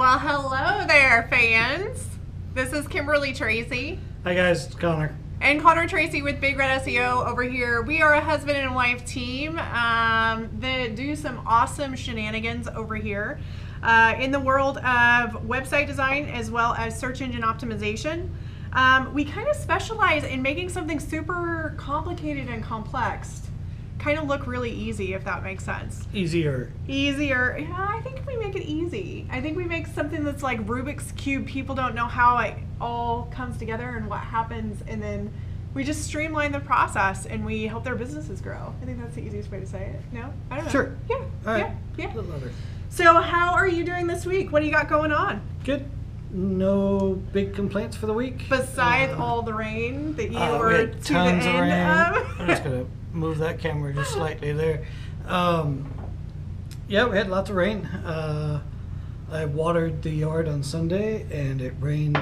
Well, hello there, fans. This is Kimberly Treacy. Hi guys, it's Conor. And Conor Treacy with Big Red SEO over here. We are a husband and wife team that do some awesome shenanigans over here in the world of website design as well as search engine optimization. We kind of specialize in making something super complicated and complex kind of look really easy, if that makes sense. Easier. Yeah, I think we make it easy. I think we make something that's like Rubik's Cube. People don't know how it all comes together and what happens, and then we just streamline the process and we help their businesses grow. I think that's the easiest way to say it. No? I don't know. Sure. Yeah. All right. Yeah. A little other. So how are you doing this week? What do you got going on? Good. No big complaints for the week. Besides all the rain that you we were had to tons the of end rain. of? I'm just going to move that camera just slightly there. Yeah, we had lots of rain. I watered the yard on Sunday, and it rained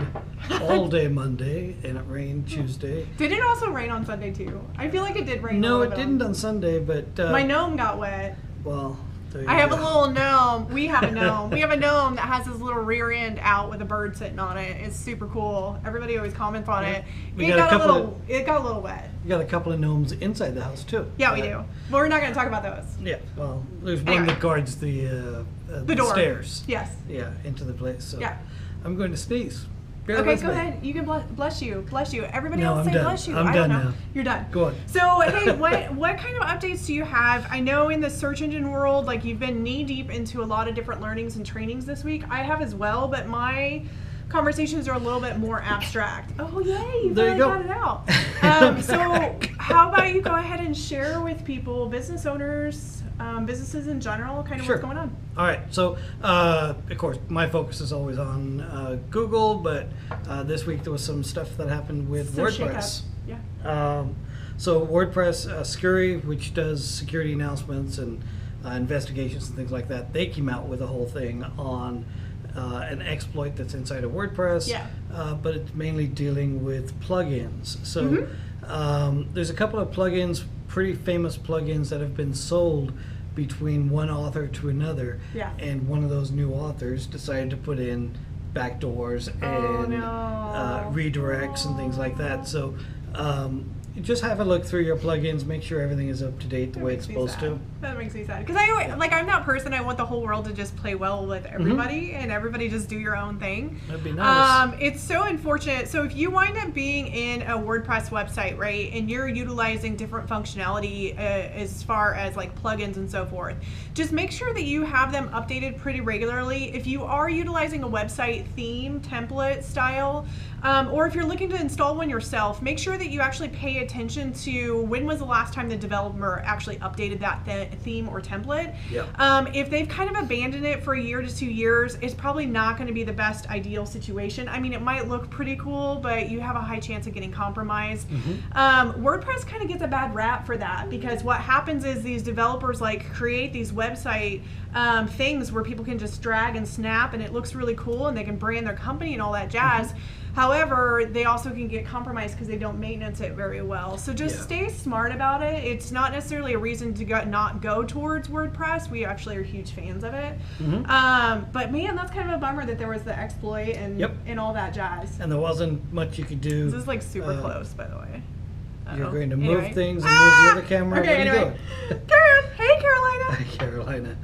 all day Monday, and it rained Tuesday. Did it also rain on Sunday too? I feel like it did rain. No, a it little didn't bit. on Sunday, but My gnome got wet. well, there you I have go. a little gnome. We have a gnome. We have a gnome that has his little rear end out with a bird sitting on it. It's super cool. Everybody always comments on it. We It got a got a little wet. We got a couple of gnomes inside the house too. Yeah, we do. Well, we're not going to talk about those. Yeah, well, there's one Anyway. that guards the door. stairs. Yes. Yeah, into the place. So Yeah. I'm going to sneeze. Bear Okay, with go me. ahead. You can bless you. Bless you. Everybody No, else I'm say done. bless you. I'm I don't done know. now. You're done. Go on. So, hey, what kind of updates do you have? I know in the search engine world, like you've been knee deep into a lot of different learnings and trainings this week. I have as well, but my conversations are a little bit more abstract. Oh, yay. You There you finally go. got it out. So how about you go ahead and share with people, business owners, businesses in general, kind of Sure. what's going on? All right. So, of course, my focus is always on Google, but this week there was some stuff that happened with Some WordPress. shakeup. Yeah. So WordPress, Scurry, which does security announcements and investigations and things like that, they came out with a whole thing on an exploit that's inside of WordPress. Yeah. But it's mainly dealing with plugins. So there's a couple of plugins, pretty famous plugins that have been sold between one author to another. Yeah. And one of those new authors decided to put in backdoors and redirects and things like that. So just have a look through your plugins, make sure everything is up to date the way it's supposed to. That makes me sad because I'm that person. I want the whole world to just play well with everybody and everybody just do your own thing. That'd be nice. It's so unfortunate. So if you wind up being in a WordPress website, right, and you're utilizing different functionality as far as like plugins and so forth, just make sure that you have them updated pretty regularly. If you are utilizing a website theme, template style, or if you're looking to install one yourself, make sure that you actually pay attention to when was the last time the developer actually updated that theme or template. Yep. If they've kind of abandoned it for a year to 2 years, it's probably not going to be the best ideal situation. I mean, it might look pretty cool, but you have a high chance of getting compromised. WordPress kind of gets a bad rap for that because what happens is these developers like create these website things where people can just drag and snap and it looks really cool and they can brand their company and all that jazz. However, they also can get compromised because they don't maintenance it very well. So just stay smart about it. It's not necessarily a reason to not go towards WordPress. We actually are huge fans of it. But man, that's kind of a bummer that there was the exploit and all that jazz. And there wasn't much you could do. This is like super close, by the way. You're going to move Anyway. things and move the other camera. Okay, What are you anyway. doing? Karen, hey Carolina. Hi, Carolina.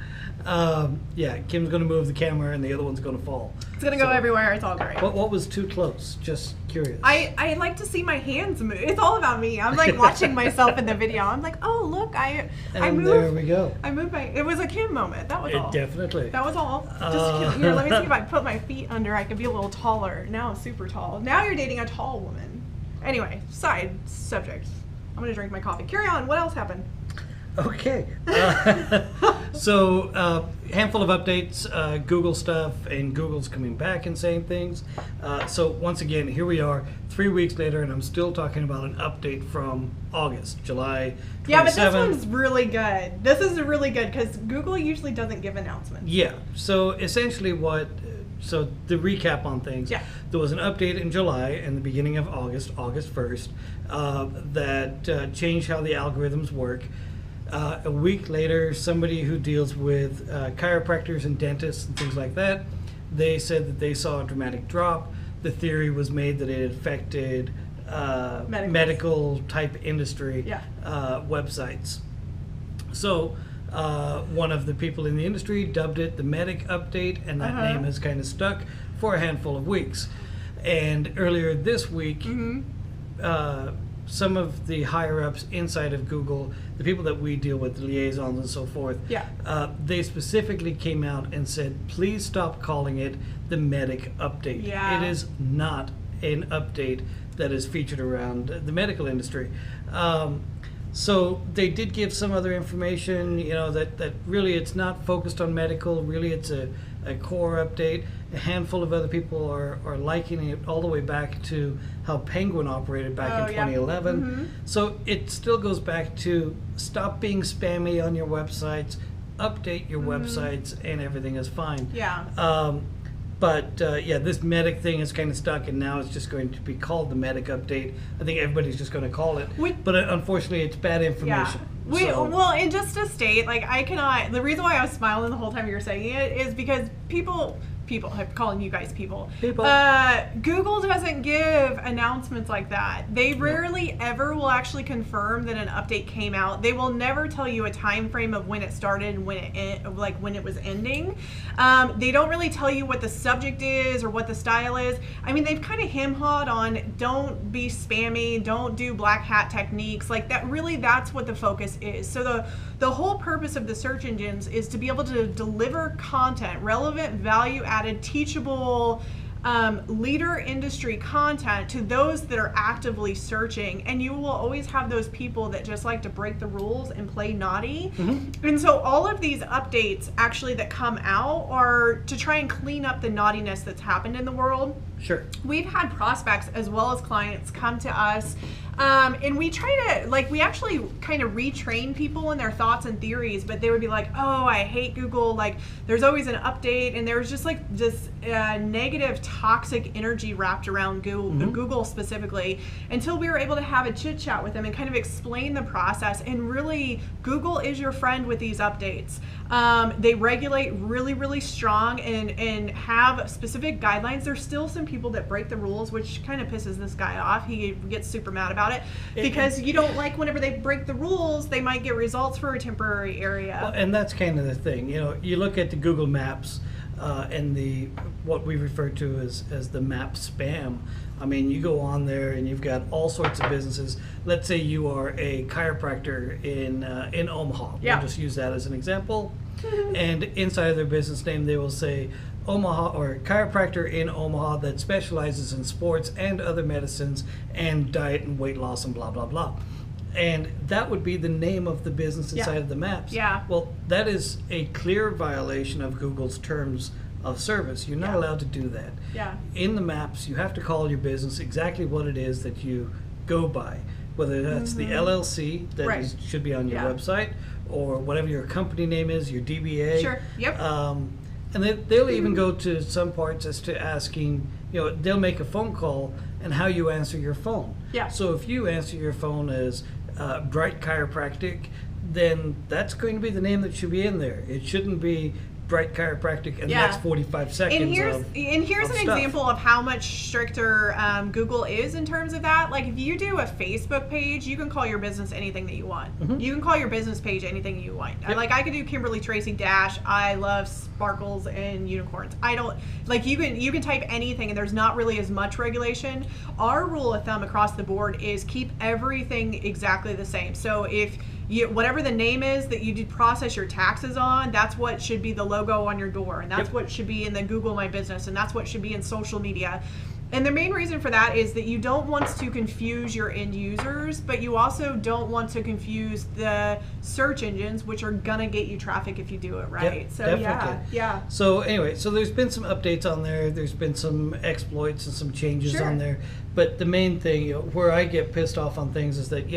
Yeah, Kim's going to move the camera and the other one's going to fall. It's gonna go So, everywhere. It's all great. What was too close? Just curious. I like to see my hands move. It's all about me. I'm like watching myself in the video. I'm like, oh look, I and moved. there we go. I moved my. It was a Kim moment. That was all. Definitely. That was all. Just here. Let me see if I put my feet under. I could be a little taller. Now I'm super tall. Now you're dating a tall woman. Anyway, side subject. I'm gonna drink my coffee. Carry on. What else happened? Okay. So, handful of updates, Google stuff, and Google's coming back and saying things. So, once again, here we are, 3 weeks later, and I'm still talking about an update from August, July 27th. Yeah, but this one's really good. This is really good because Google usually doesn't give announcements. Yeah. So, essentially so the recap on things. Yeah. There was an update in July and the beginning of August 1st, that changed how the algorithms work. A week later, somebody who deals with chiropractors and dentists and things like that they said that they saw a dramatic drop. The theory was made that it affected medical type industry websites. So one of the people in the industry dubbed it the Medic Update, and that name has kind of stuck for a handful of weeks. And earlier this week, some of the higher ups inside of Google, the people that we deal with, the liaisons and so forth, they specifically came out and said, please stop calling it the Medic Update. It is not an update that is featured around the medical industry. So they did give some other information, that really it's not focused on medical. Really, it's a core update. A handful of other people are likening it all the way back to how Penguin operated back in 2011. So it still goes back to stop being spammy on your websites, update your websites, and everything is fine. But this Medic thing is kind of stuck, and now it's just going to be called the Medic Update. I think everybody's just going to call it. But unfortunately, it's bad information. Well, and just to state, I cannot. The reason why I was smiling the whole time you were saying it is because people, I'm calling you guys people. Google doesn't give announcements like that. They rarely ever will actually confirm that an update came out. They will never tell you a time frame of when it started and when it was ending. They don't really tell you what the subject is or what the style is. I mean, they've kind of hem-hawed on don't be spammy, don't do black hat techniques like that. Really, that's what the focus is. So the whole purpose of the search engines is to be able to deliver content, relevant, value-added, teachable, leader industry content to those that are actively searching. And you will always have those people that just like to break the rules and play naughty. And so all of these updates actually that come out are to try and clean up the naughtiness that's happened in the world. We've had prospects as well as clients come to us, and we try to, we actually kind of retrain people in their thoughts and theories, but they would be like, oh, I hate Google, there's always an update, and there's just this negative, toxic energy wrapped around Google specifically, until we were able to have a chit chat with them and kind of explain the process. And really, Google is your friend with these updates. They regulate really, really strong and have specific guidelines. There's still some people that break the rules, which kind of pisses this guy off. He gets super mad about it because you don't like whenever they break the rules, they might get results for a temporary area. Well, and that's kind of the thing. You look at the Google Maps and what we refer to as the map spam. I mean, you go on there and you've got all sorts of businesses. Let's say you are a chiropractor in Omaha. We'll just use that as an example. And inside of their business name, they will say Omaha, or chiropractor in Omaha that specializes in sports and other medicines and diet and weight loss and blah, blah, blah. And that would be the name of the business inside of the maps. Well, that is a clear violation of Google's terms of service. You're not allowed to do that. In the maps, you have to call your business exactly what it is that you go by, whether that's the LLC that should be on your website, or whatever your company name is, your DBA. And they'll even go to some parts as to asking, they'll make a phone call and how you answer your phone. So if you answer your phone as Bright Chiropractic, then that's going to be the name that should be in there. It shouldn't be Bright Chiropractic and the next 45 seconds. And here's an example of how much stricter Google is in terms of that. If you do a Facebook page, you can call your business anything that you want. You can call your business page anything you want. I could do Kimberly Treacy dash I love sparkles and unicorns. I don't you can type anything, and there's not really as much regulation. Our rule of thumb across the board is keep everything exactly the same. So if whatever the name is that you process your taxes on, that's what should be the logo on your door, and that's what should be in the Google My Business, and that's what should be in social media. And the main reason for that is that you don't want to confuse your end users, but you also don't want to confuse the search engines, which are gonna get you traffic if you do it right. So definitely. So anyway, there's been some updates on there. There's been some exploits and some changes on there. But the main thing, where I get pissed off on things is that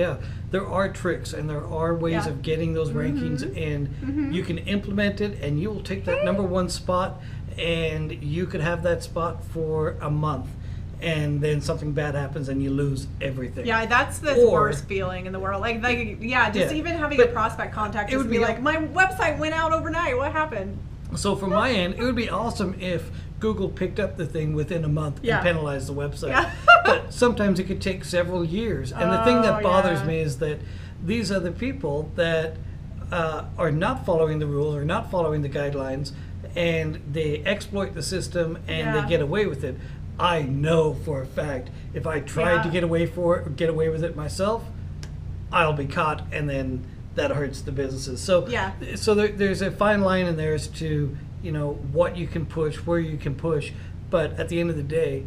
there are tricks and there are ways of getting those rankings, and you can implement it, and you will take that #1 spot, and you could have that spot for a month. And then something bad happens and you lose everything. That's the worst feeling in the world. Even having a prospect contact, just be like, my website went out overnight. What happened? So from my end, it would be awesome if Google picked up the thing within a month and penalized the website. Yeah. But sometimes it could take several years. And the thing that bothers me is that these are the people that are not following the rules or not following the guidelines, and they exploit the system and they get away with it. I know for a fact if I tried to get away with it myself, I'll be caught, and then that hurts the businesses. So there's a fine line in there as to, you know, what you can push, where you can push, but at the end of the day,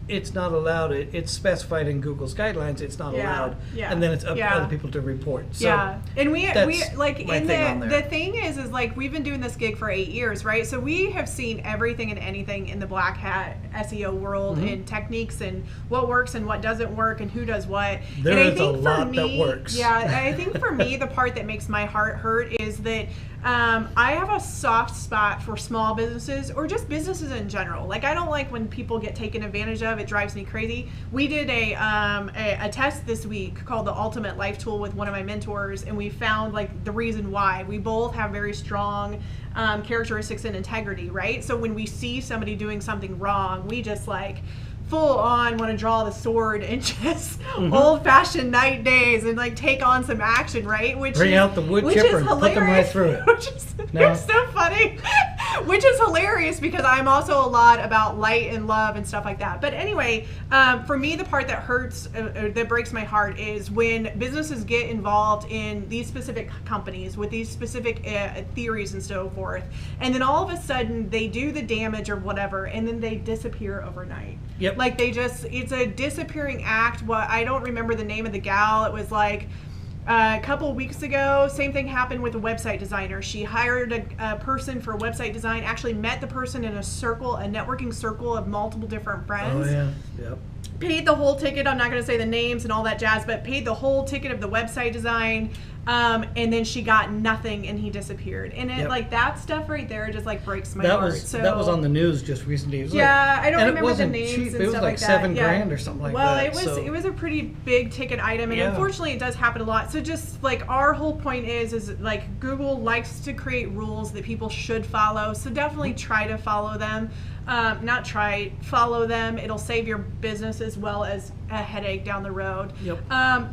it's not allowed. It's specified in Google's guidelines. It's not allowed, and then it's up to other people to report. So and we like in the thing is like we've been doing this gig for 8 years, right? So we have seen everything and anything in the black hat SEO world, and techniques and what works and what doesn't work and who does what. There's a lot that works. Yeah, I think for me the part that makes my heart hurt is that I have a soft spot for small businesses or just businesses in general. Like I don't like when people get taken advantage of. It drives me crazy. We did a test this week called the Ultimate Life Tool with one of my mentors, and we found like the reason why. We both have very strong characteristics and integrity, right? So when we see somebody doing something wrong, we just like full on want to draw the sword and just old-fashioned night days and like take on some action, right? Bring out the wood chipper and put them right through it. Which is so funny. Which is hilarious because I'm also a lot about light and love and stuff like that. But anyway, for me, the part that hurts, that breaks my heart is when businesses get involved in these specific companies with these specific theories and so forth, and then all of a sudden they do the damage or whatever, and then they disappear overnight. Yep. Like it's a disappearing act. I don't remember the name of the gal. It was like a couple of weeks ago, same thing happened with a website designer. She hired a person for website design, actually met the person in a networking circle of multiple different friends. Oh, yeah. Yep. Paid the whole ticket. I'm not going to say the names and all that jazz, but paid the whole ticket of the website design. And then she got nothing and he disappeared. And it like that stuff right there just like breaks my heart. That was on the news just recently. I don't remember the names cheap. and it was stuff like like that. $7,000 or something like that. Well, it was a pretty big ticket item, and unfortunately it does happen a lot. So just like our whole point is like Google likes to create rules that people should follow. So definitely try to follow them. Follow them. It'll save your business as well as a headache down the road. Yep.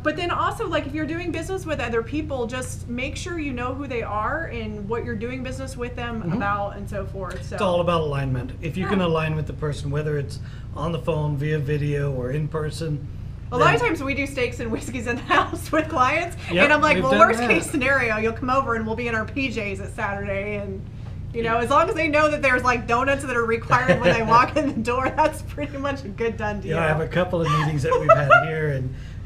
But then also, like, if you're doing business with other people, just make sure you know who they are and what you're doing business with them about and so forth. So it's all about alignment. If you can align with the person, whether it's on the phone, via video, or in person. A lot of times we do steaks and whiskeys in the house with clients, and I'm like, well, worst case scenario, you'll come over and we'll be in our PJs at Saturday, and you know, as long as they know that there's like donuts that are required when they walk in the door, that's pretty much a good done deal. Yeah, I have a couple of meetings that we've had here,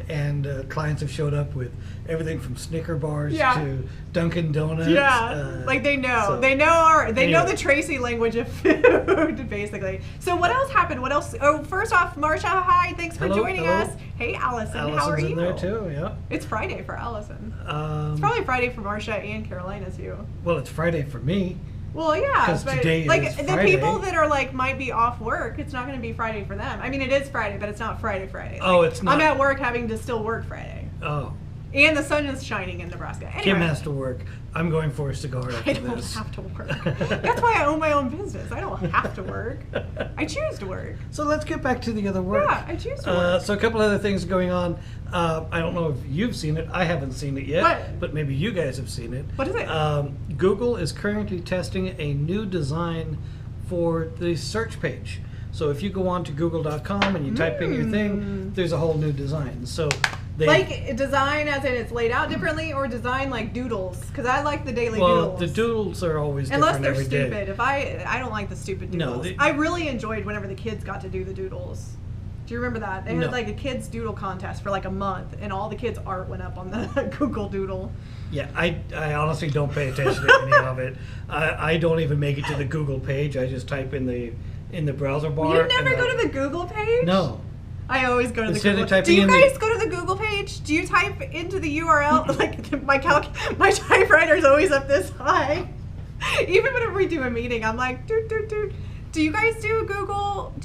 and clients have showed up with everything from Snicker bars to Dunkin' Donuts. Yeah, like they know, they know the Treacy language of food, basically. So what else happened? What else? Oh, first off, Marsha, hi, thanks for joining us. Hey, Allison, how are you? Allison's in there too. Yeah. It's Friday for Allison. It's probably Friday for Marsha and Carolina too. Well, it's Friday for me. Well, yeah, but today like is the Friday. People that are like might be off work, it's not going to be Friday for them. I mean, it is Friday, but it's not Friday. Like, oh, it's not. I'm at work having to still work Friday. Oh. And the sun is shining in Nebraska. Anyway, Kim has to work. I'm going for a cigar after I don't have to work. That's why I own my own business. I don't have to work. I choose to work. So let's get back to the other work. Yeah, I choose to work. So a couple other things going on. I don't know if you've seen it. I haven't seen it yet. But maybe you guys have seen it. What is it? Google is currently testing a new design for the search page. So if you go on to google.com and you type in your thing, there's a whole new design. So like design as in it's laid out differently, or design like doodles? Because I like the daily doodles. Well, the doodles are always unless different they're every stupid. day. I don't like the stupid doodles. No, I really enjoyed whenever the kids got to do the doodles. Do you remember that? They had like a kids doodle contest for like a month, and all the kids' art went up on the Google Doodle. Yeah, I honestly don't pay attention to any of it. I don't even make it to the Google page. I just type in the browser bar. You never go to the Google page? No. I always go to the Instead Google page. Do you guys go to the Google page? Do you type into the URL? Like my typewriter's always up this high. Even whenever we do a meeting, I'm like, doot, doot, doot. Do you guys do a Google?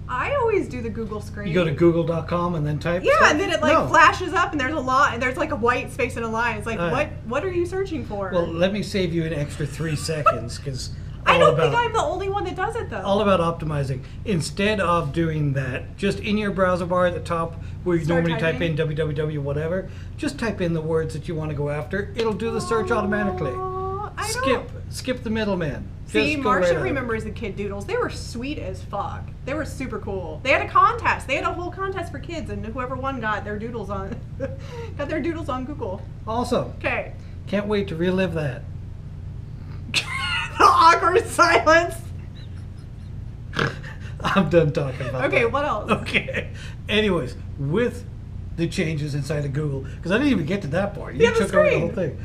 I always do the Google screen. You go to google.com and then type stuff? And then it like No. flashes up and there's a lot, and there's like a white space in a line. It's like, what are you searching for? Well, let me save you an extra 3 seconds, because I don't think I'm the only one that does it, though. All about optimizing. Instead of doing that, just in your browser bar at the top, where you normally type in www whatever, just type in the words that you want to go after. It'll do the search automatically. Skip the middleman. See, Marcia remembers the kid doodles. They were sweet as fuck. They were super cool. They had a contest. They had a whole contest for kids, and whoever won got their doodles on Google. Awesome. Okay. Can't wait to relive that. The awkward silence. I'm done talking about that. Okay, what else? Okay. Anyways, with the changes inside of Google, because I didn't even get to that part. You took over the whole thing.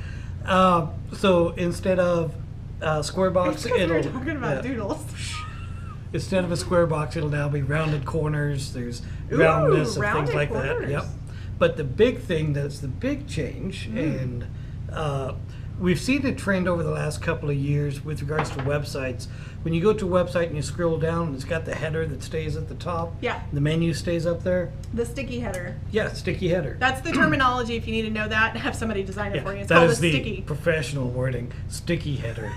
So instead of square box, we're talking about doodles. Instead of a square box, it'll now be rounded corners. There's roundness and things like that. Yep. But the big thing that's the big change, and we've seen a trend over the last couple of years with regards to websites. When you go to a website and you scroll down, it's got the header that stays at the top. Yeah. The menu stays up there. The sticky header. Yeah, sticky header. That's the terminology if you need to know that and have somebody design it for you. It's that called is a the sticky. Professional wording, sticky header.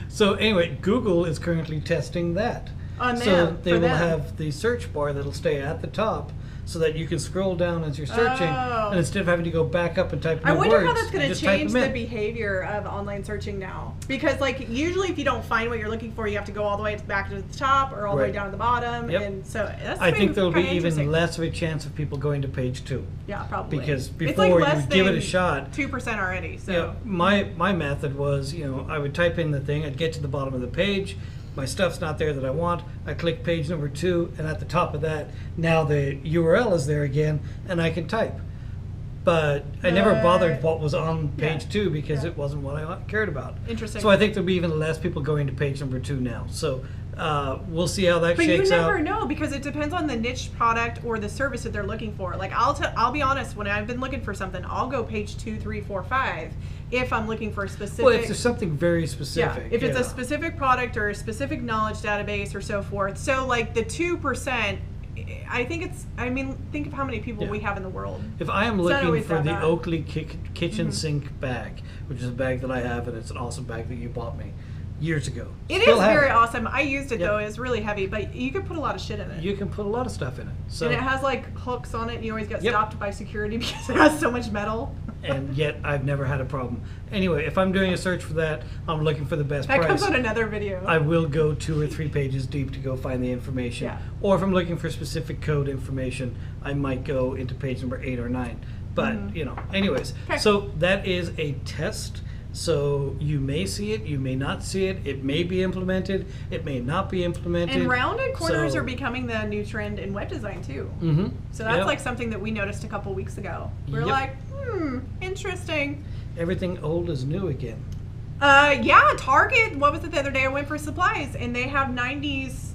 So anyway, Google is currently testing that. On them, so they will have the search bar that'll stay at the top, so that you can scroll down as you're searching, and instead of having to go back up and type new words, I wonder how that's going to change the behavior of online searching now. Because like usually if you don't find what you're looking for, you have to go all the way back to the top or all the way down to the bottom. Yep. And so that's I think there'll be even less of a chance of people going to page 2. Yeah, probably. Because before you would give it a shot. 2% already. So you know, my method was, I would type in the thing, I'd get to the bottom of the page. My stuff's not there that I want. I click page number 2, and at the top of that, now the URL is there again, and I can type. But I never bothered what was on page 2 because it wasn't what I cared about. Interesting. So I think there'll be even less people going to page number 2 now. So we'll see how that shakes out. But you never know because it depends on the niche product or the service that they're looking for. Like I'll be honest, when I've been looking for something, I'll go page 2, 3, 4, 5. If I'm looking for a specific... Well, if there's something very specific. Yeah, if it's a specific product or a specific knowledge database or so forth. So, like, the 2%, I think it's... I mean, think of how many people we have in the world. If I am looking for the Oakley kitchen sink bag, which is a bag that I have, and it's an awesome bag that you bought me years ago. It is very awesome. I used it, though. It's really heavy, but you could put a lot of shit in it. You can put a lot of stuff in it. So, and it has, like, hooks on it, and you always get stopped by security because it has so much metal. And yet I've never had a problem. Anyway, if I'm doing a search for that, I'm looking for the best price. That comes on another video. I will go 2 or 3 pages deep to go find the information. Yeah. Or if I'm looking for specific code information, I might go into page number 8 or 9. But, anyways. Okay. So that is a test. So you may see it, you may not see it. It may be implemented, it may not be implemented. And rounded corners are becoming the new trend in web design too. Mm-hmm. So that's like something that we noticed a couple weeks ago. We were like, interesting. Everything old is new again. Yeah, Target, what was it the other day? I went for supplies and they have 90s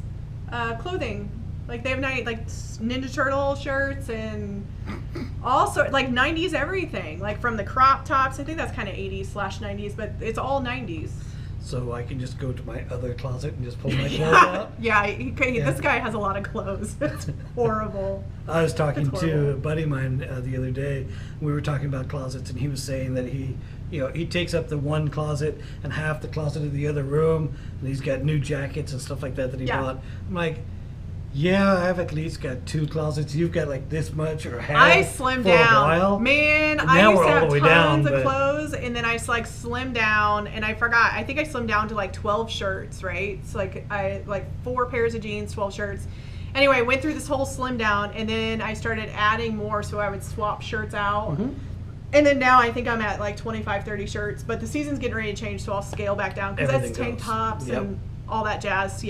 clothing. Like they have Ninja Turtle shirts and all sorts, like 90s everything. Like from the crop tops, I think that's kind of 80s/90s, but it's all 90s. So I can just go to my other closet and just pull my clothes out? Yeah, this guy has a lot of clothes. It's horrible. I was talking to a buddy of mine the other day. We were talking about closets, and he was saying that he takes up the one closet and half the closet of the other room, and he's got new jackets and stuff like that he bought. I'm like, yeah, I have at least got 2 closets. You've got like this much or half. I slimmed down. A while. Man, I used to have tons of clothes, and then I slimmed down, and I forgot. I think I slimmed down to like 12 shirts, right? It's I 4 pairs of jeans, 12 shirts. Anyway, I went through this whole slim down, and then I started adding more, so I would swap shirts out. Mm-hmm. And then now I think I'm at like 25, 30 shirts, but the season's getting ready to change, so I'll scale back down because that's tank tops and all that jazz.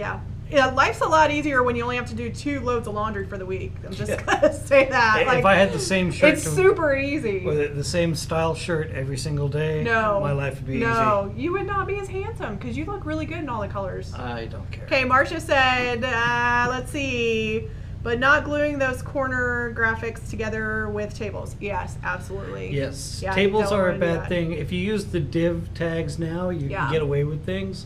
Yeah, life's a lot easier when you only have to do 2 loads of laundry for the week. I'm just gonna say that. If I had the same shirt, it's super easy. With the same style shirt every single day, my life would be easy. No, you would not be as handsome because you look really good in all the colors. I don't care. Okay, Marcia said, let's see, but not gluing those corner graphics together with tables. Yes, absolutely. Yes, yeah, tables are a bad thing. If you use the div tags now, you can get away with things.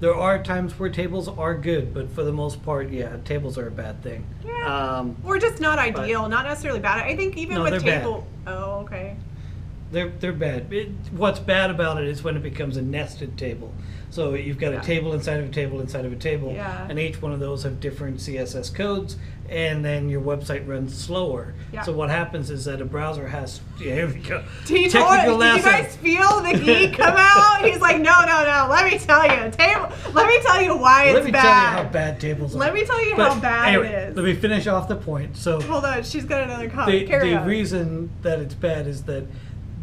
There are times where tables are good, but for the most part, tables are a bad thing. Yeah. Or just not ideal, not necessarily bad. I think even with table. Oh, okay. they're bad. What's bad about it is when it becomes a nested table. So you've got a table inside of a table inside of a table, and each one of those have different CSS codes, and then your website runs slower. So what happens is that a browser has, here we go. Did you guys feel the geek come out? He's like, no. Let me tell you, let me tell you why it's bad. Let me tell you how bad tables are. Let me tell you how bad anyway, it is. Let me finish off the point. So hold on, she's got another comment. The reason that it's bad is that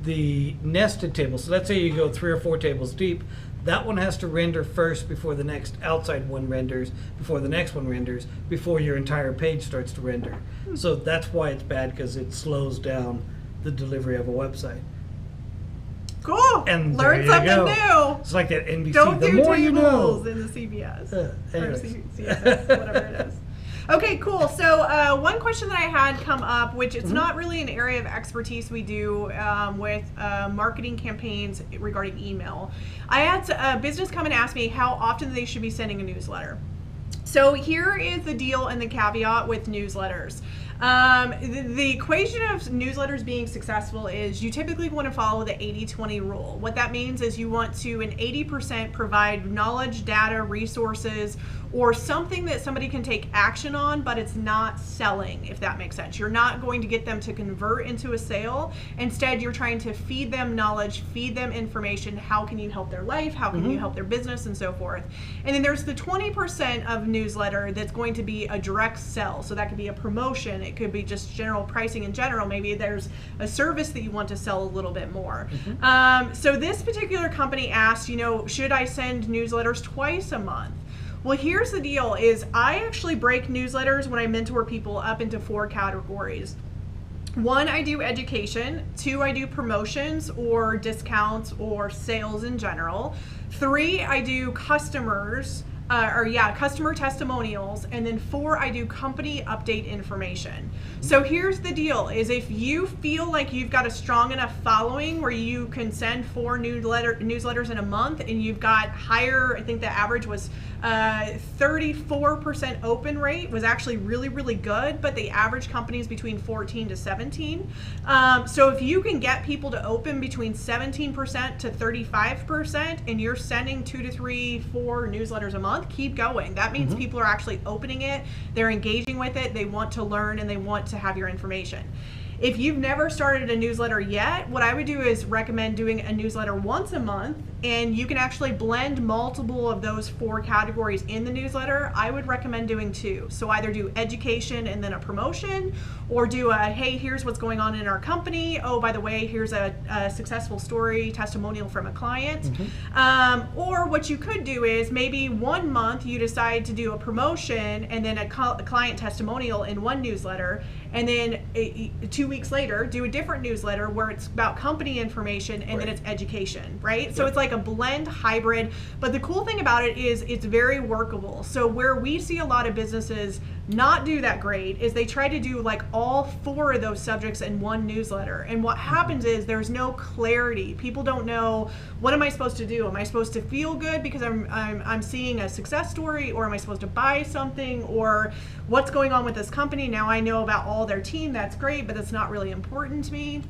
the nested table. So let's say you go 3 or 4 tables deep. That one has to render first before the next outside one renders, before the next one renders, before your entire page starts to render. So that's why it's bad, because it slows down the delivery of a website. Cool. And learn something new. It's like that NBC. Don't the do more you know. in the CBS. Or CSS, whatever it is. Okay, cool. So one question that I had come up, which it's not really an area of expertise we do with marketing campaigns regarding email. I had a business come and ask me how often they should be sending a newsletter. So here is the deal and the caveat with newsletters. The equation of newsletters being successful is you typically want to follow the 80-20 rule. What that means is you want to, in 80%, provide knowledge, data, resources, or something that somebody can take action on, but it's not selling, if that makes sense. You're not going to get them to convert into a sale. Instead, you're trying to feed them knowledge, feed them information. How can you help their life? How can you help their business, and so forth. And then there's the 20% of newsletter that's going to be a direct sell. So that could be a promotion. It could be just general pricing in general. Maybe there's a service that you want to sell a little bit more. So this particular company asked, should I send newsletters twice a month? Well, here's the deal is I actually break newsletters when I mentor people up into 4 categories. 1, I do education. 2, I do promotions or discounts or sales in general. 3, I do customer testimonials. And then 4, I do company update information. So here's the deal is if you feel like you've got a strong enough following where you can send 4 newsletters in a month, and you've got higher, I think the average was 34% open rate, was actually really, really good, but the average company is between 14 to 17. So if you can get people to open between 17% to 35%, and you're sending 2 to 3, 4 newsletters a month, keep going. That means people are actually opening it, they're engaging with it, they want to learn, and they want to have your information. If you've never started a newsletter yet, what I would do is recommend doing a newsletter once a month, and you can actually blend multiple of those 4 categories in the newsletter. I would recommend doing 2. So either do education and then a promotion, or do a, hey, here's what's going on in our company. Oh, by the way, here's a successful story, testimonial from a client. Or what you could do is maybe 1 month you decide to do a promotion and then a client testimonial in one newsletter, and then 2 weeks later do a different newsletter where it's about company information and then it's education, right? So it's like a blend hybrid, but the cool thing about it is it's very workable. So where we see a lot of businesses not do that great is they try to do like all 4 of those subjects in one newsletter, and what happens is there's no clarity. People don't know, what am I supposed to do? Am I supposed to feel good because I'm seeing a success story, or am I supposed to buy something, or what's going on with this company? Now I know about all their team, that's great, but that's not really important to me.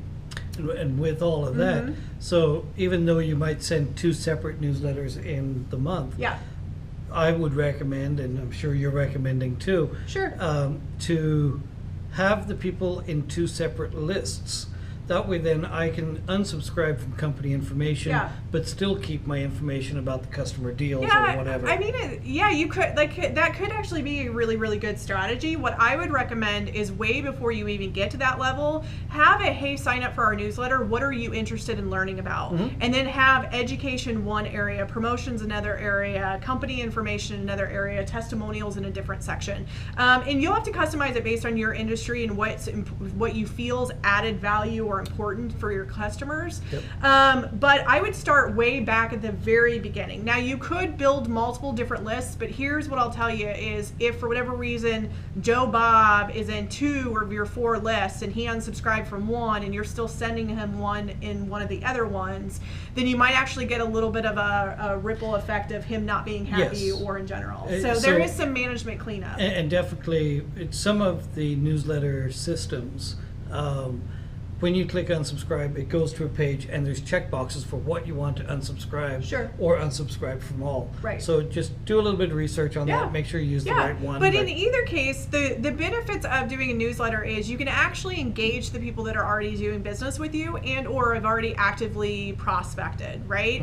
And with all of that, so even though you might send 2 separate newsletters in the month, I would recommend, and I'm sure you're recommending too, to have the people in 2 separate lists. That way then I can unsubscribe from company information, but still keep my information about the customer deals or whatever. I mean, you could, that could actually be a really, really good strategy. What I would recommend is way before you even get to that level, have a, hey, sign up for our newsletter. What are you interested in learning about? And then have education one area, promotions another area, company information another area, testimonials in a different section. And you'll have to customize it based on your industry and what you feel's added value or important for your customers. But I would start way back at the very beginning. Now you could build multiple different lists, but here's what I'll tell you is if for whatever reason Joe Bob is in 2 of your 4 lists and he unsubscribed from 1 and you're still sending him one in one of the other ones, then you might actually get a little bit of a ripple effect of him not being happy or in general. So there is some management cleanup. And definitely some of the newsletter systems when you click unsubscribe, it goes to a page and there's check boxes for what you want to unsubscribe Sure. or unsubscribe from all. Right. So just do a little bit of research on Yeah. that. Make sure you use the right one. But in either case, the benefits of doing a newsletter is you can actually engage the people that are already doing business with you and or have already actively prospected, right?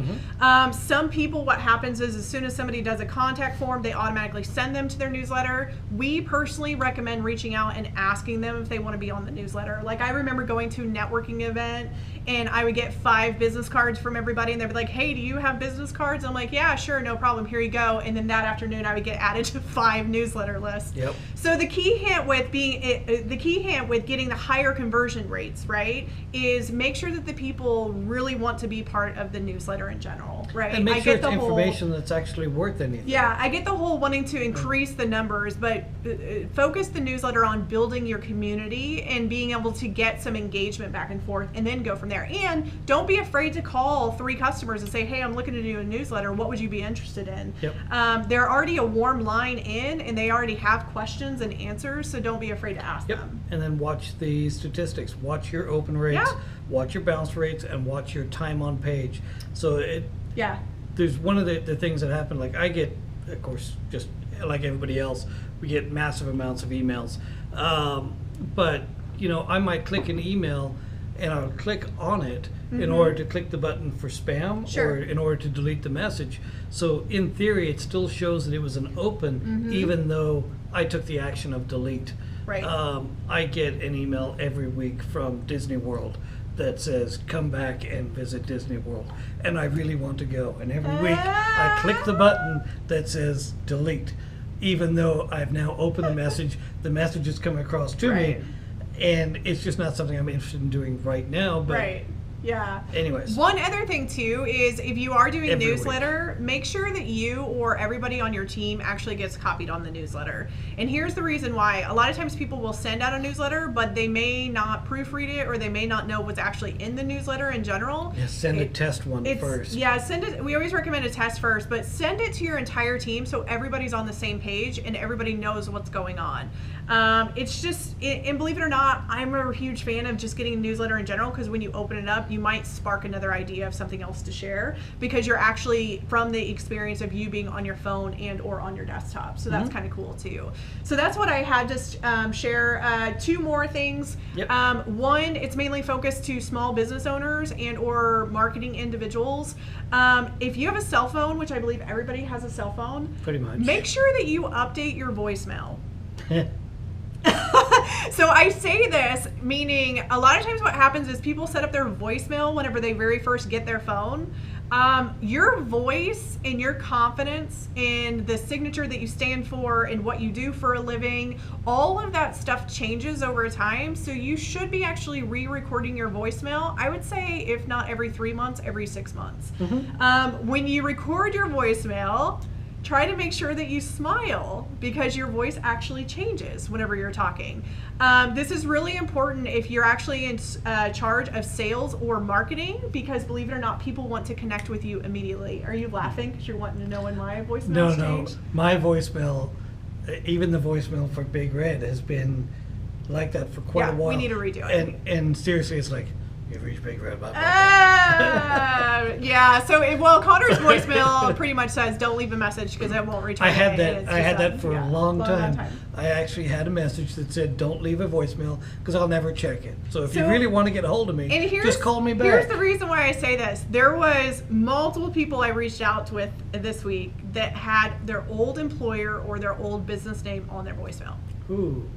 Some people, what happens is as soon as somebody does a contact form, they automatically send them to their newsletter. We personally recommend reaching out and asking them if they want to be on the newsletter. Like I remember going to a networking event and I would get 5 business cards from everybody and they'd be like, hey, do you have business cards? I'm like, yeah, sure, no problem, here you go. And then that afternoon I would get added to 5 newsletter lists. Yep. So the key hint with getting the higher conversion rates, right, is make sure that the people really want to be part of the newsletter in general, right? And make sure it's information that's actually worth anything. Yeah, I get the whole wanting to increase the numbers, but focus the newsletter on building your community and being able to get some engagement back and forth and then go from there. And don't be afraid to call 3 customers and say, hey, I'm looking to do a newsletter. What would you be interested in? Yep. They're already a warm line in and they already have questions and answers, so don't be afraid to ask them. And then watch the statistics. Watch your open rates, watch your bounce rates, and watch your time on page. So there's one of the things that happen, like I get, of course, just like everybody else, we get massive amounts of emails. But, you know, I might click an email and I'll click on it in order to click the button for spam or in order to delete the message. So in theory, it still shows that it was an open, even though I took the action of delete. Right. I get an email every week from Disney World that says, come back and visit Disney World. And I really want to go. And every week I click the button that says delete, even though I've now opened the message is coming across to me. And it's just not something I'm interested in doing right now. But Yeah. Anyways. One other thing too is if you are doing a newsletter, make sure that you or everybody on your team actually gets copied on the newsletter. And here's the reason why. A lot of times people will send out a newsletter, but they may not proofread it or they may not know what's actually in the newsletter in general. Yeah, send a test one first. Yeah, send it. We always recommend a test first, but send it to your entire team so everybody's on the same page and everybody knows what's going on. It's just, and believe it or not, I'm a huge fan of just getting a newsletter in general because when you open it up, you might spark another idea of something else to share because you're actually from the experience of you being on your phone and or on your desktop. So that's kind of cool too. So that's what I had to share. 2 more things. Yep. One, it's mainly focused to small business owners and or marketing individuals. If you have a cell phone, which I believe everybody has a cell phone, pretty much, make sure that you update your voicemail. So I say this, meaning a lot of times what happens is people set up their voicemail whenever they very first get their phone. Your voice and your confidence in the signature that you stand for and what you do for a living, all of that stuff changes over time. So you should be actually re-recording your voicemail. I would say if not every 3 months, every 6 months. When you record your voicemail, try to make sure that you smile because your voice actually changes whenever you're talking. This is really important if you're actually in charge of sales or marketing because believe it or not, people want to connect with you immediately. Are you laughing because you're wanting to know when my voicemail changed? No. My voicemail, even the voicemail for Big Red has been like that for quite a while. We need to redo it. And seriously, it's like, you've reached Big Red. Yeah, so Connor's voicemail pretty much says don't leave a message because I won't return I had that for a long time. I actually had a message that said don't leave a voicemail because I'll never check it. So if you really want to get a hold of me, just call me back. Here's the reason why I say this. There was multiple people I reached out with this week that had their old employer or their old business name on their voicemail. Ooh.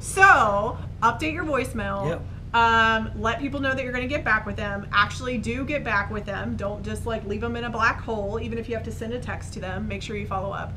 So update your voicemail. Yep. Let people know that you're going to get back with them. Actually do get back with them. Don't just like leave them in a black hole. Even if you have to send a text to them, make sure you follow up.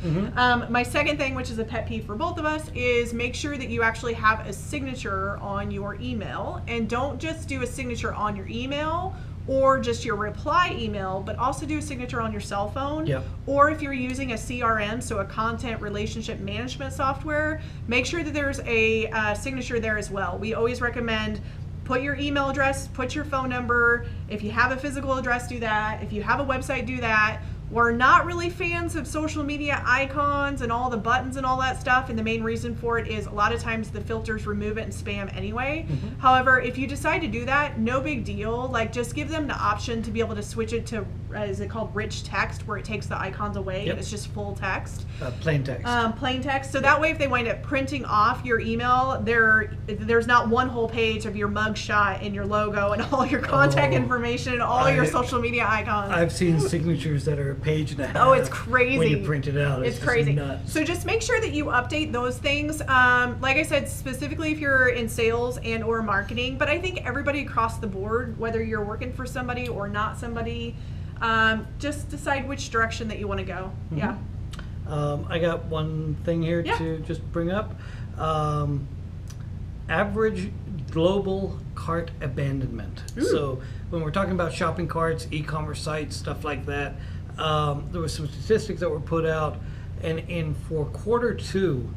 My second thing, which is a pet peeve for both of us, is make sure that you actually have a signature on your email. And don't just do a signature on your email or just your reply email, but also do a signature on your cell phone. Yep. Or if you're using a CRM, so a content relationship management software, make sure that there's a signature there as well. We always recommend put your email address, put your phone number. If you have a physical address, do that. If you have a website, do that. we're not really fans of social media icons and all the buttons and all that stuff, and the main reason for it is a lot of times the filters remove it and spam anyway. However, if you decide to do that, no big deal. Like, just give them the option to be able to switch it to, is it called rich text, where it takes the icons away and it's just full text. Plain text. Plain text. So that way, if they wind up printing off your email, there's not one whole page of your mugshot and your logo and all your contact information and all your social media icons. I've seen signatures that are a page and a half. Oh, it's crazy. When you print it out, it's crazy. Nuts. So just make sure that you update those things. Like I said, specifically if you're in sales and or marketing, but I think everybody across the board, whether you're working for somebody or not somebody, just decide which direction that you want to go. Yeah. I got one thing here to just bring up. Average global cart abandonment. So when we're talking about shopping carts, e-commerce sites, stuff like that, there was some statistics that were put out, and for quarter 2,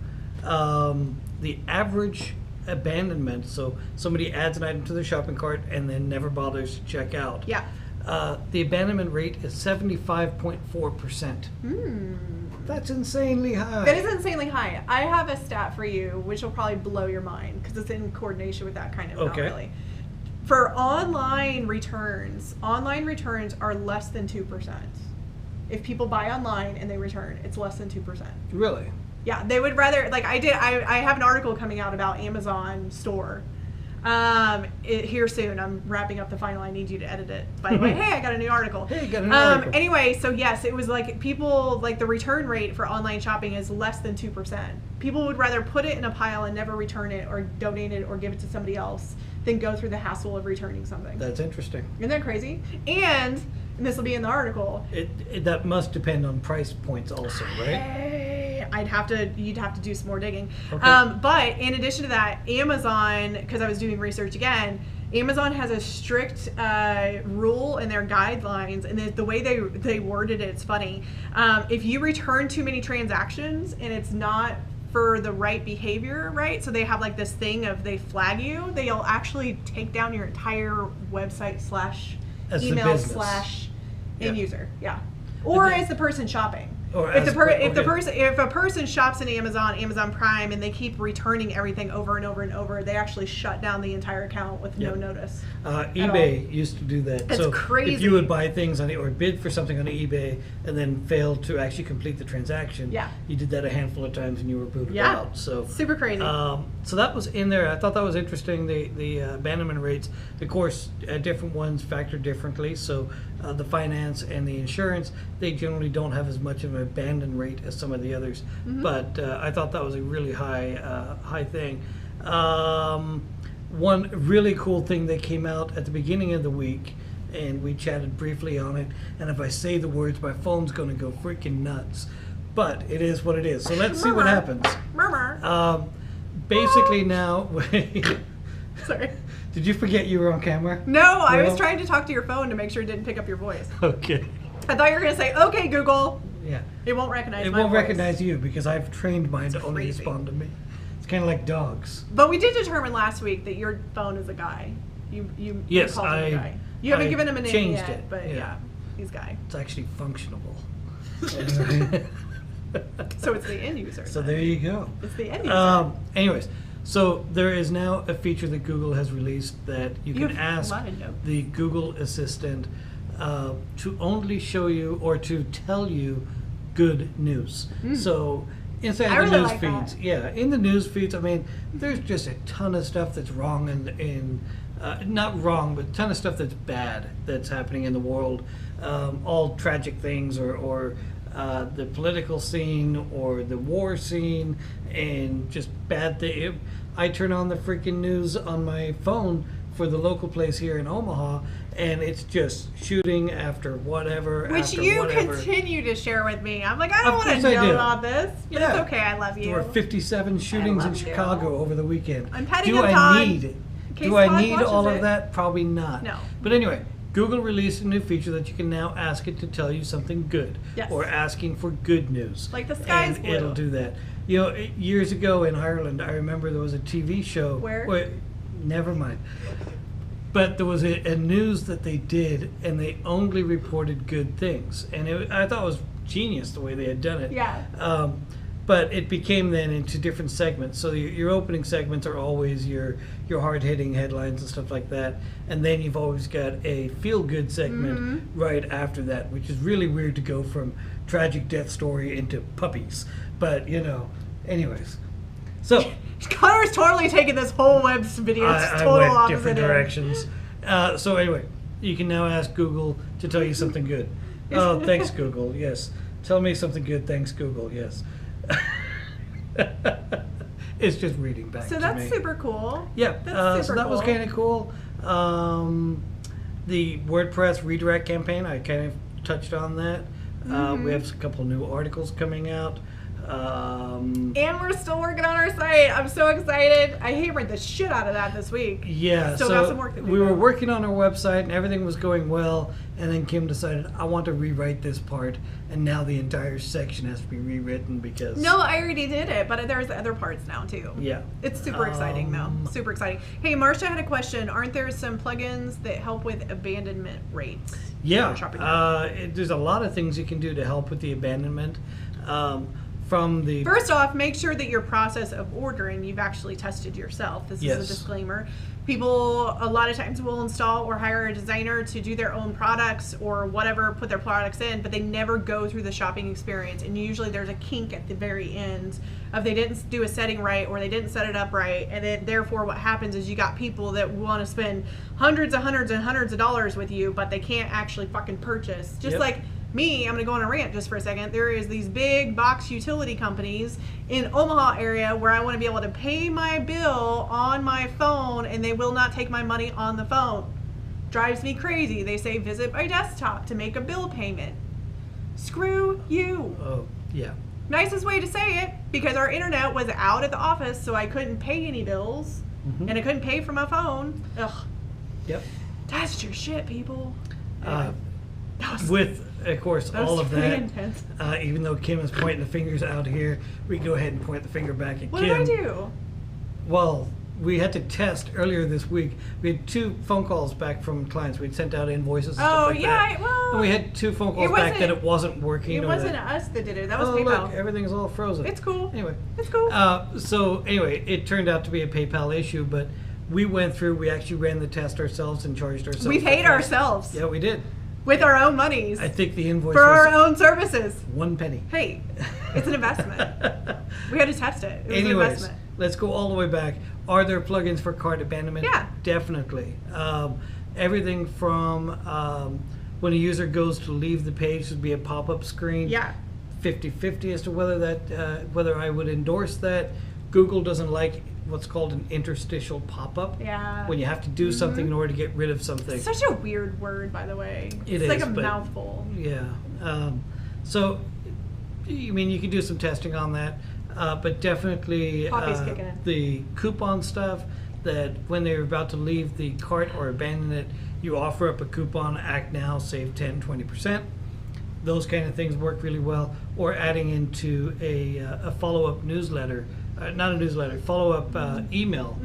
the average abandonment, so somebody adds an item to their shopping cart and then never bothers to check out. Yeah. The abandonment rate is 75.4%. That's insanely high. That is insanely high. I have a stat for you, which will probably blow your mind because it's in coordination with that kind of, not really. For online returns are less than 2%. If people buy online and they return, it's less than 2%. Really? Yeah, they would rather, like I have an article coming out about Amazon store. Here soon. I'm wrapping up the final. I need you to edit it. By the way, hey, I got a new article. Hey, got a new article. Anyway, so yes, it was like people, like the return rate for online shopping is less than 2%. People would rather put it in a pile and never return it or donate it or give it to somebody else than go through the hassle of returning something. That's interesting. Isn't that crazy? And this will be in the article. That must depend on price points also, right? You'd have to do some more digging. Okay. But in addition to that, Amazon, because I was doing research again, Amazon has a strict rule in their guidelines, and the way they worded it, it's funny. If you return too many transactions and it's not for the right behavior, right? So they have like this thing of they flag you, they'll actually take down your entire website / email / end user. Yeah. Or as the person shopping. Or if a person shops in Amazon Prime, and they keep returning everything over and over and over, they actually shut down the entire account with no notice. eBay used to do that. It's crazy. If you would buy things on it or bid for something on eBay and then fail to actually complete the transaction, you did that a handful of times and you were booted out. So super crazy. So that was in there. I thought that was interesting. The abandonment rates, of course, different ones factor differently. So the finance and the insurance, they generally don't have as much of an abandon rate as some of the others. But I thought that was a really high thing. One really cool thing that came out at the beginning of the week, and we chatted briefly on it, and if I say the words, my phone's going to go freaking nuts. But it is what it is. So let's see what happens. Basically now... Sorry. Did you forget you were on camera? No, I was trying to talk to your phone to make sure it didn't pick up your voice. Okay. I thought you were going to say, okay, Google. Yeah. It won't recognize my voice. It won't recognize you because I've trained mine to only respond to me. It's kind of like dogs. But we did determine last week that your phone is a guy. You called him a guy. You haven't given him a name yet, but yeah, he's guy. It's actually functionable. So it's the end user. So there you go. It's the end user. Anyways, so there is now a feature that Google has released that you can ask the Google Assistant to only show you or to tell you good news. So inside the news feeds, in the news feeds, I mean, there's just a ton of stuff that's wrong and not wrong, but a ton of stuff that's bad that's happening in the world. All tragic things or the political scene or the war scene and just bad things. I turn on the freaking news on my phone for the local place here in Omaha, and it's just shooting after whatever. Which you continue to share with me. I'm like, I don't want to know about this. But it's okay, I love you. There were 57 shootings in Chicago over the weekend. I'm petting him, Todd. Do I need all of that? Probably not. No. But anyway, Google released a new feature that you can now ask it to tell you something good, or asking for good news. Like the sky's blue. It'll do that. You know, years ago in Ireland, I remember there was a TV show. Where? Never mind. But there was a news that they did, and they only reported good things. And I thought it was genius the way they had done it. Yeah. But it became then into different segments. So your opening segments are always your hard-hitting headlines and stuff like that. And then you've always got a feel-good segment right after that, which is really weird to go from tragic death story into puppies. But, anyways. So Connor's totally taking this whole web video. It's total I went opposite different end. directions. So anyway, you can now ask Google to tell you something good. Oh, thanks, Google. Yes. Tell me something good. Thanks, Google. Yes. It's just reading back to me. So that's super cool. Yeah. That's so super that was cool. kind of cool. The WordPress redirect campaign, I kind of touched on that. We have a couple new articles coming out. And we're still working on our site. I'm so excited. I hammered the shit out of that this week. Yeah, Still so got some work to do. we were working on our website and everything was going well, and then Kim decided, I want to rewrite this part, and now the entire section has to be rewritten because... No, I already did it, but there's other parts now too. Yeah. It's super exciting though. Super exciting. Hey, Marcia had a question. Aren't there some plugins that help with abandonment rates? Yeah, Shopping there's a lot of things you can do to help with the abandonment. From the First off, make sure that your process of ordering you've actually tested yourself. This is a disclaimer. People a lot of times will install or hire a designer to do their own products or whatever, put their products in, but they never go through the shopping experience. And usually there's a kink at the very end of they didn't do a setting right or they didn't set it up right. And then therefore what happens is you got people that want to spend hundreds of dollars with you, but they can't actually fucking purchase. Just like me, I'm going to go on a rant just for a second. There is these big box utility companies in Omaha area where I want to be able to pay my bill on my phone and they will not take my money on the phone. Drives me crazy. They say visit by desktop to make a bill payment. Screw you. Oh, yeah. Nicest way to say it, because our internet was out at the office so I couldn't pay any bills and I couldn't pay for my phone. Ugh. Yep. That's your shit, people. With, of course, all of that, intense. even though Kim is pointing the fingers out here, we go ahead and point the finger back at What Kim. did I do? Well, we had to test earlier this week. We had 2 phone calls back from clients. We'd sent out invoices and stuff like that. Well, And we had 2 phone calls back that it wasn't working. It or wasn't that, us that did it. That was oh, PayPal. look, everything's all frozen. It's cool. Anyway. It's cool. So anyway, it turned out to be a PayPal issue, but we went through, we actually ran the test ourselves and charged ourselves. We paid ourselves. Yeah, we did. With our own monies. I think the invoice for was our own services. 1 penny. Hey, it's an investment. We had to test it. It was an Anyways, investment. let's go all the way back. Are there plugins for cart abandonment? Yeah. Definitely. Everything from when a user goes to leave the page, there'd be a pop-up screen. Yeah. 50-50 as to whether I would endorse that. Google doesn't like what's called an interstitial pop-up. Yeah. When you have to do something in order to get rid of something. It's such a weird word, by the way. It's like a but- mouthful. Yeah. So, I mean, you can do some testing on that, but definitely Poppy's kicking in. the coupon stuff, that when they're about to leave the cart or abandon it, you offer up a coupon, act now, save 10-20%. Those kind of things work really well. Or adding into a follow-up newsletter, not a newsletter, follow-up email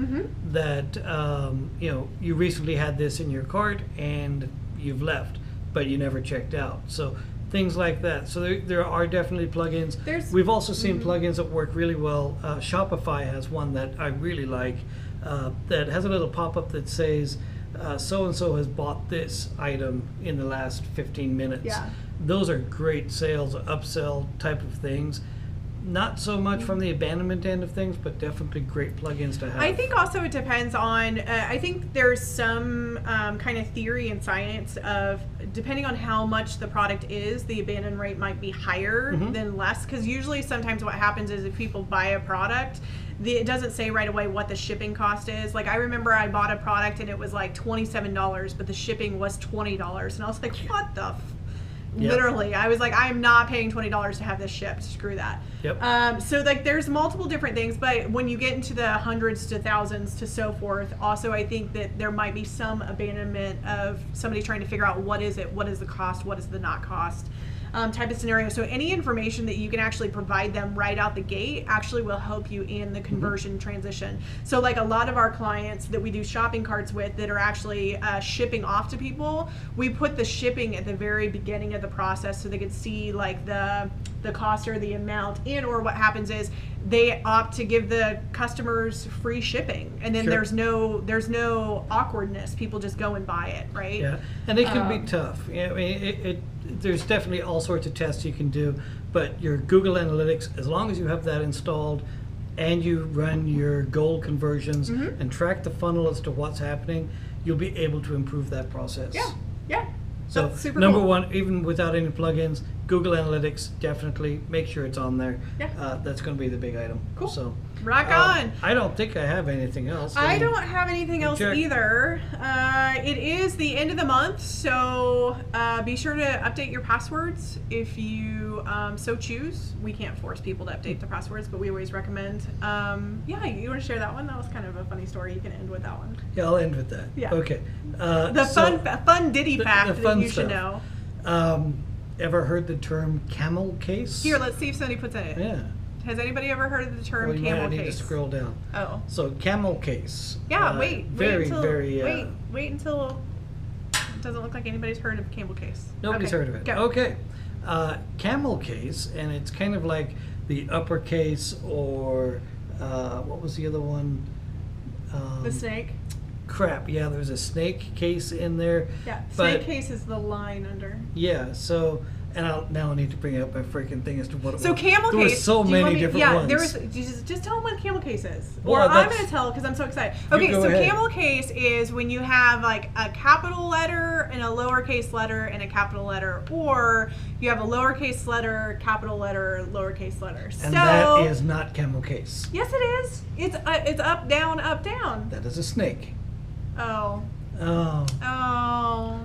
that, you recently had this in your cart and you've left, but you never checked out. So things like that. So there are definitely plugins. We've also seen plugins that work really well. Shopify has one that I really like that has a little pop-up that says, so-and-so has bought this item in the last 15 minutes. Yeah. Those are great sales, upsell type of things. Not so much from the abandonment end of things, but definitely great plugins to have. I think also it depends on, I think there's some kind of theory and science of, depending on how much the product is, the abandon rate might be higher than less. Because usually sometimes what happens is if people buy a product, it doesn't say right away what the shipping cost is. Like I remember I bought a product and it was like $27, but the shipping was $20. And I was like, what the Yep. Literally, I was like, I am not paying $20 to have this shipped. Screw that. Yep. So like, there's multiple different things, but when you get into the hundreds to thousands to so forth, also I think that there might be some abandonment of somebody trying to figure out what is it, what is the cost, what is the not cost. type of scenario. So any information that you can actually provide them right out the gate actually will help you in the conversion transition. So like a lot of our clients that we do shopping carts with that are actually shipping off to people, we put the shipping at the very beginning of the process so they could see like the cost or the amount, and or what happens is they opt to give the customers free shipping, and then there's no awkwardness. People just go and buy it, right? Yeah, and it can be tough. I mean, there's definitely all sorts of tests you can do, but your Google Analytics, as long as you have that installed and you run your goal conversions and track the funnel as to what's happening, you'll be able to improve that process. Yeah. So number one, even without any plugins, Google Analytics, definitely make sure it's on there. Yeah. That's going to be the big item. Cool. So rock on. I don't think I have anything else. I don't have anything else either. It is the end of the month, so be sure to update your passwords if you so choose. We can't force people to update their passwords, but we always recommend. Yeah, you want to share that one? That was kind of a funny story. You can end with that one. Yeah, I'll end with that. Yeah. Okay. The fun Diddy fact that you should know. Ever heard the term camel case? Here, let's see if somebody puts it. Yeah. Has anybody ever heard of the term Well, you camel might need case? to scroll down. Oh. So camel case. Yeah, wait until it doesn't look like anybody's heard of camel case. Nobody's heard of it. Go. Okay. Camel case, and it's kind of like the uppercase, or what was the other one? The snake. Crap, yeah, there's a snake case in there. Yeah, but, snake case is the line under. Yeah, so, and now I need to bring up my freaking thing as to what it was. So camel there case. There were so many different ones. There was. Just tell them what camel case is, well, or I'm going to tell because I'm so excited. Okay, so ahead. Camel case is when you have like a capital letter and a lowercase letter and a capital letter, or you have a lowercase letter, capital letter, lowercase letter. And that is not camel case. Yes, it is. It's up, down, up, down. That is a snake. Oh.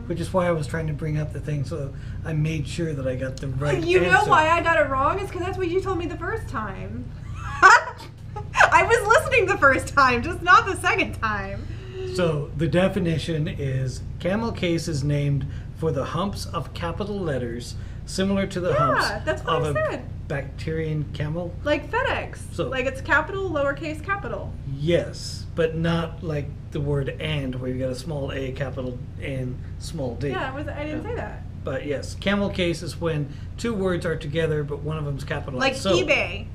Which is why I was trying to bring up the thing, so I made sure that I got the right You answer. know why I got it wrong? It's because that's what you told me the first time. I was listening the first time, just not the second time. So the definition is camel case is named for the humps of capital letters similar to the humps of a Bactrian camel. Like FedEx. So, like it's capital, lowercase, capital. Yes, but not like the word "and," where you got a small a, capital N, small d. Yeah, I didn't say that. But yes, camel case is when two words are together, but one of them's capitalized. Like so, eBay.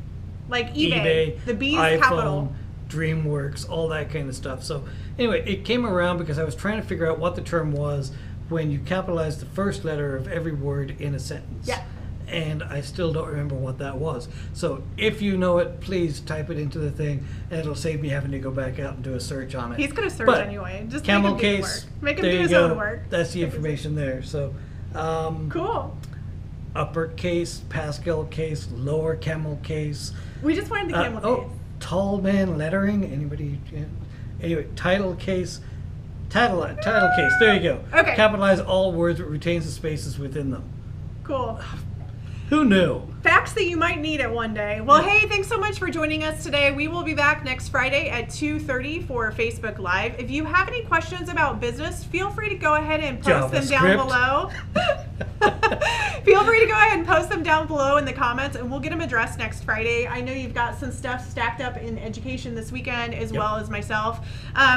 Like eBay. The B is iPhone, capital. DreamWorks, all that kind of stuff. So anyway, it came around because I was trying to figure out what the term was when you capitalize the first letter of every word in a sentence. Yeah. And I still don't remember what that was. So if you know it, please type it into the thing, and it'll save me having to go back out and do a search on it. He's going to search anyway. Just camel make him case, do work. Make him there do you his go. own work. That's the information there. So cool. Uppercase, Pascal case, lower camel case. We just wanted the camel case. Oh, tall man lettering. Anybody? Yeah. Anyway, title case. Title case. There you go. Okay. Capitalize all words but retains the spaces within them. Cool. Who knew? Facts that you might need it one day. Well, hey, thanks so much for joining us today. We will be back next Friday at 2:30 for Facebook Live. If you have any questions about business, feel free to go ahead and post them down below. Feel free to go ahead and post them down below in the comments, and we'll get them addressed next Friday. I know you've got some stuff stacked up in education this weekend, as well as myself.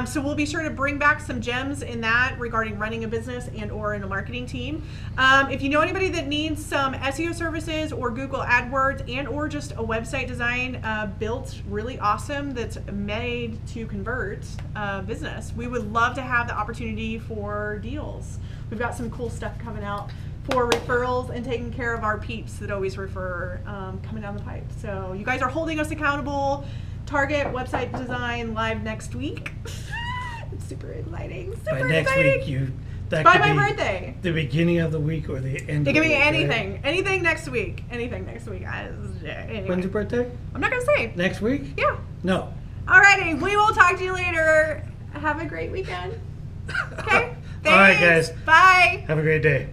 So we'll be sure to bring back some gems in that regarding running a business and or in a marketing team. If you know anybody that needs some SEO services or Google AdWords and or just a website design built really awesome that's made to convert business, we would love to have the opportunity for deals. We've got some cool stuff coming out for referrals and taking care of our peeps that always refer coming down the pipe. So you guys are holding us accountable. Target website design live next week. It's super exciting. Super By next exciting. week, that by could my be birthday. the beginning of the week or the end. It of can the be week, anything. Right? Anything next week. Anything next week. Anyway. When's your birthday? I'm not gonna say. Next week? Yeah. No. Alrighty, we will talk to you later. Have a great weekend. Okay. All right, guys. Bye. Have a great day.